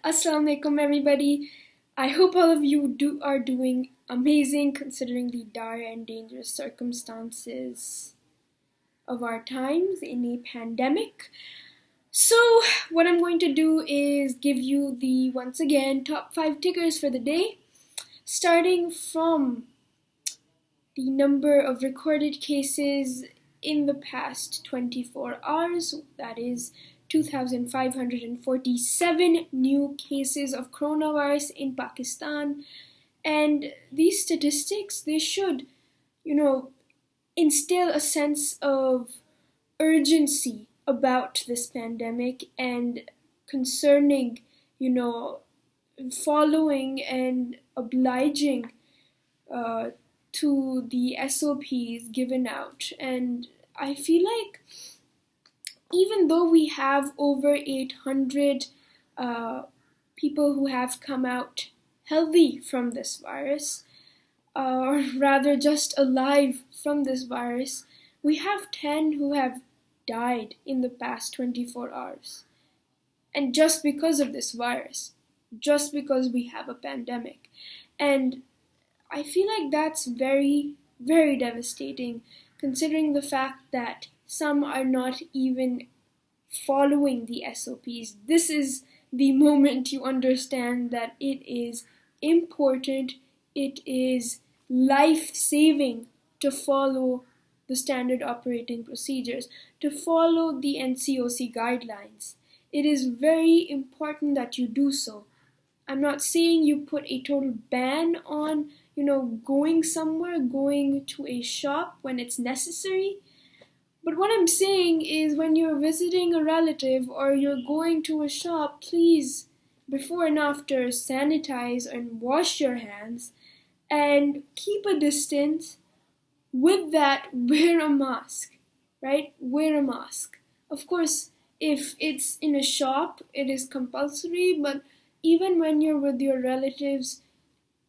Assalamu alaikum, everybody. I hope all of you are doing amazing considering the dire and dangerous circumstances of our times in a pandemic. So, what I'm going to do is give you the, once again, top 5 tickers for the day, starting from the number of recorded cases in the past 24 hours, that is 2,547 new cases of coronavirus in Pakistan. And these statistics, they should, instill a sense of urgency about this pandemic and concerning, following and obliging to the SOPs given out. And I feel like even though we have over 800 people who have come out healthy from this virus, or rather just alive from this virus, we have 10 who have died in the past 24 hours. And just because of this virus, just because we have a pandemic. And I feel like that's very, very devastating, considering the fact that some are not even following the SOPs. This is the moment you understand that it is important, it is life-saving to follow the standard operating procedures, to follow the NCOC guidelines. It is very important that you do so. I'm not saying you put a total ban on, going somewhere, going to a shop when it's necessary. But what I'm saying is when you're visiting a relative or you're going to a shop, please, before and after, sanitize and wash your hands and keep a distance. With that, wear a mask, right? Wear a mask. Of course, if it's in a shop, it is compulsory, but even when you're with your relatives,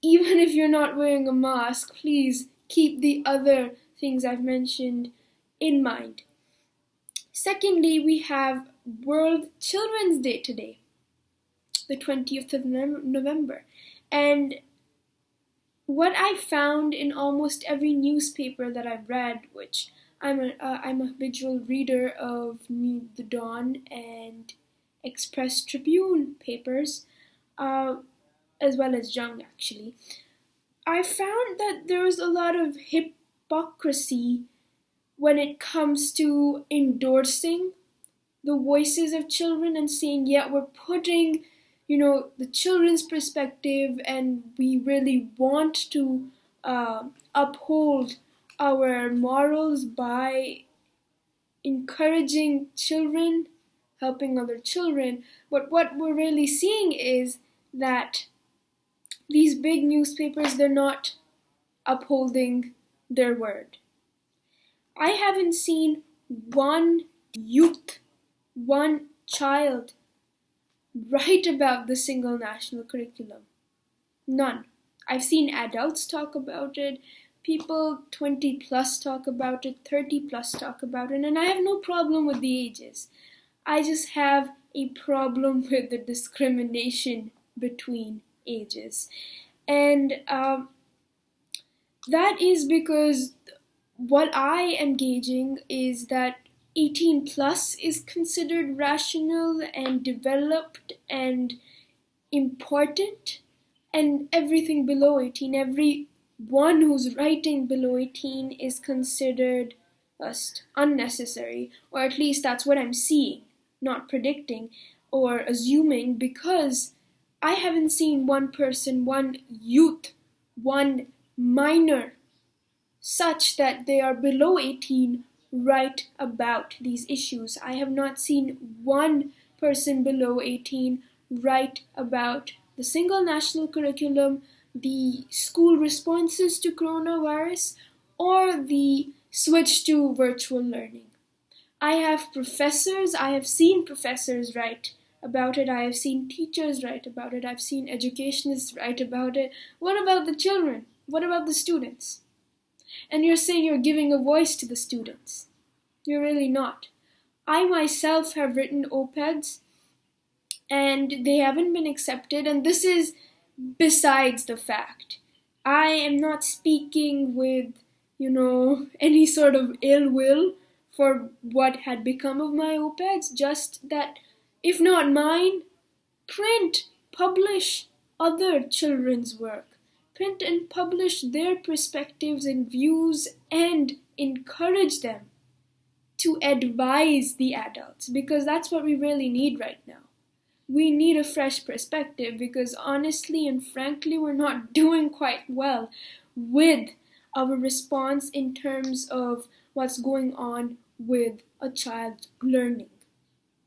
even if you're not wearing a mask, please keep the other things I've mentioned in mind. Secondly, we have World Children's Day today, the 20th of November. And what I found in almost every newspaper that I've read, which I'm a habitual reader of The Dawn and Express Tribune papers, as well as Young, actually, I found that there was a lot of hypocrisy when it comes to endorsing the voices of children and saying, yeah, we're putting, the children's perspective and we really want to uphold our morals by encouraging children, helping other children. But what we're really seeing is that these big newspapers, they're not upholding their word. I haven't seen one youth, one child write about the single national curriculum. None. I've seen adults talk about it, people 20 plus talk about it, 30 plus talk about it, and I have no problem with the ages. I just have a problem with the discrimination between ages. And that is because what I am gauging is that 18 plus is considered rational and developed and important, and everything below 18, everyone who's writing below 18 is considered just unnecessary, or at least that's what I'm seeing, not predicting or assuming, because I haven't seen one person, one youth, one minor, such that they are below 18 write about these issues. I have not seen one person below 18 write about the single national curriculum, the school responses to coronavirus, or the switch to virtual learning. I have seen professors write about it, I have seen teachers write about it, I've seen educationists write about it. What about the children? What about the students? And you're saying you're giving a voice to the students. You're really not. I myself have written op-eds and they haven't been accepted, and this is besides the fact. I am not speaking with, any sort of ill will for what had become of my op-eds, just that if not mine, print, publish other children's work. Print and publish their perspectives and views and encourage them to advise the adults, because that's what we really need right now. We need a fresh perspective because honestly and frankly, we're not doing quite well with our response in terms of what's going on with a child learning.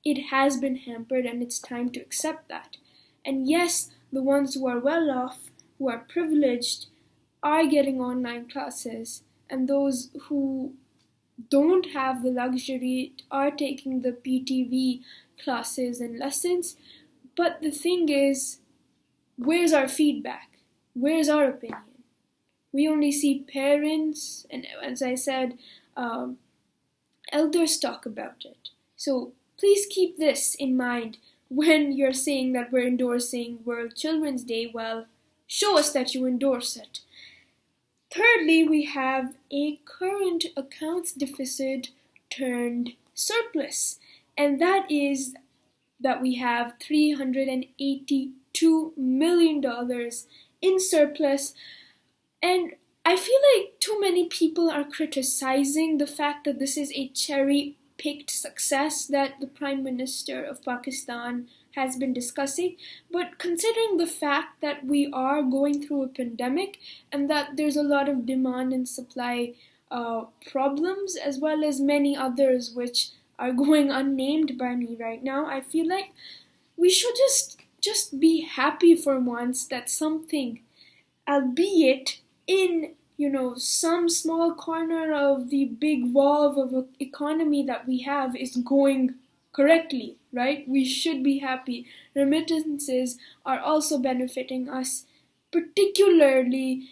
It has been hampered and it's time to accept that. And yes, the ones who are well off, who are privileged, are getting online classes, and those who don't have the luxury are taking the PTV classes and lessons. But the thing is, where's our feedback? Where's our opinion? We only see parents, and as I said, elders talk about it. So please keep this in mind when you're saying that we're endorsing World Children's Day. Well, show us that you endorse it. Thirdly, we have a current accounts deficit turned surplus, and that is that we have $382 million in surplus. And I feel like too many people are criticizing the fact that this is a cherry-picked success that the Prime Minister of Pakistan has been discussing. But considering the fact that we are going through a pandemic and that there's a lot of demand and supply problems, as well as many others which are going unnamed by me right now, I feel like we should just be happy for once that something, albeit in some small corner of the big valve of an economy that we have, is going correctly, right? We should be happy. Remittances are also benefiting us, particularly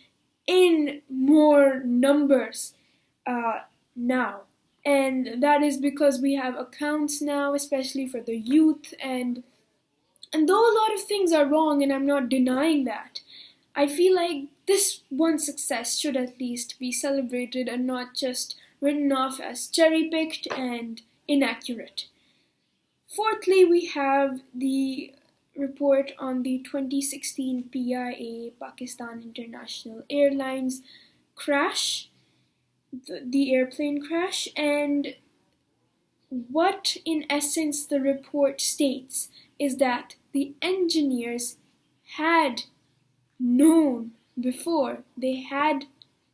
in more numbers now. And that is because we have accounts now, especially for the youth. And though a lot of things are wrong, and I'm not denying that, I feel like this one success should at least be celebrated and not just written off as cherry-picked and inaccurate. Fourthly, we have the report on the 2016 PIA Pakistan International Airlines crash, the airplane crash, and what in essence the report states is that the engineers had known before, they had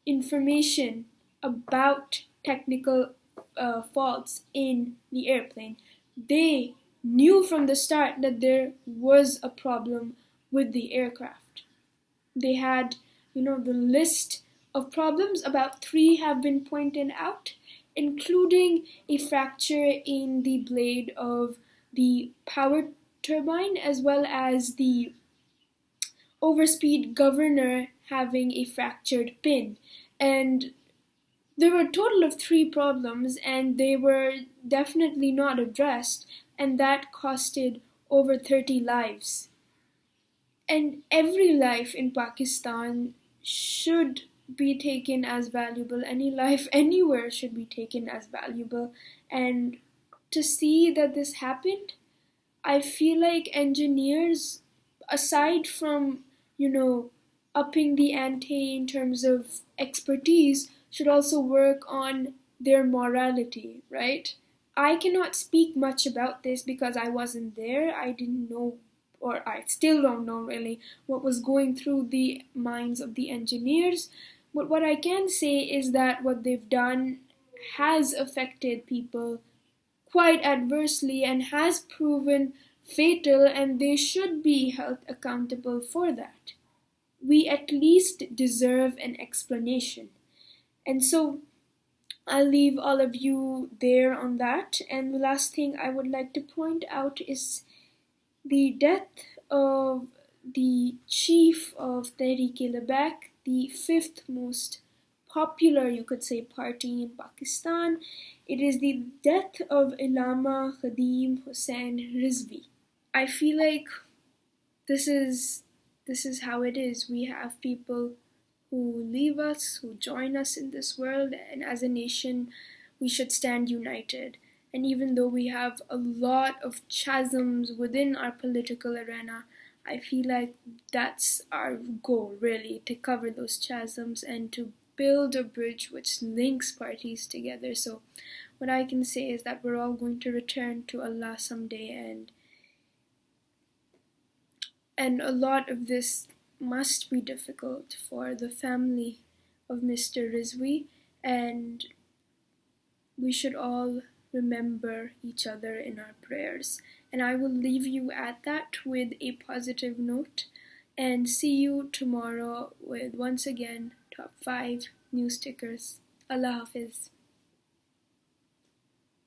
information about technical faults in the airplane. They knew from the start that there was a problem with the aircraft. They had, the list of problems. About 3 have been pointed out, including a fracture in the blade of the power turbine, as well as the overspeed governor having a fractured pin. And there were a total of 3 problems, and they were definitely not addressed, and that costed over 30 lives. And every life in Pakistan should be taken as valuable. Any life anywhere should be taken as valuable. And to see that this happened, I feel like engineers, aside from, upping the ante in terms of expertise, should also work on their morality, right? I cannot speak much about this because I wasn't there. I didn't know, or I still don't know really, what was going through the minds of the engineers. But what I can say is that what they've done has affected people quite adversely and has proven fatal, and they should be held accountable for that. We at least deserve an explanation. And so I'll leave all of you there on that. And the last thing I would like to point out is the death of the chief of Tehreek-e-Labbaik, the 5th most popular, you could say, party in Pakistan. It is the death of Allama Khadim Hussain Rizvi. I feel like this is how it is. We have people who leave us, who join us in this world, and as a nation, we should stand united. And even though we have a lot of chasms within our political arena, I feel like that's our goal, really, to cover those chasms and to build a bridge which links parties together. So, what I can say is that we're all going to return to Allah someday, and a lot of this must be difficult for the family of Mr. Rizvi, and we should all remember each other in our prayers. And I will leave you at that with a positive note, and see you tomorrow with once again top 5 news tickers. Allah Hafiz.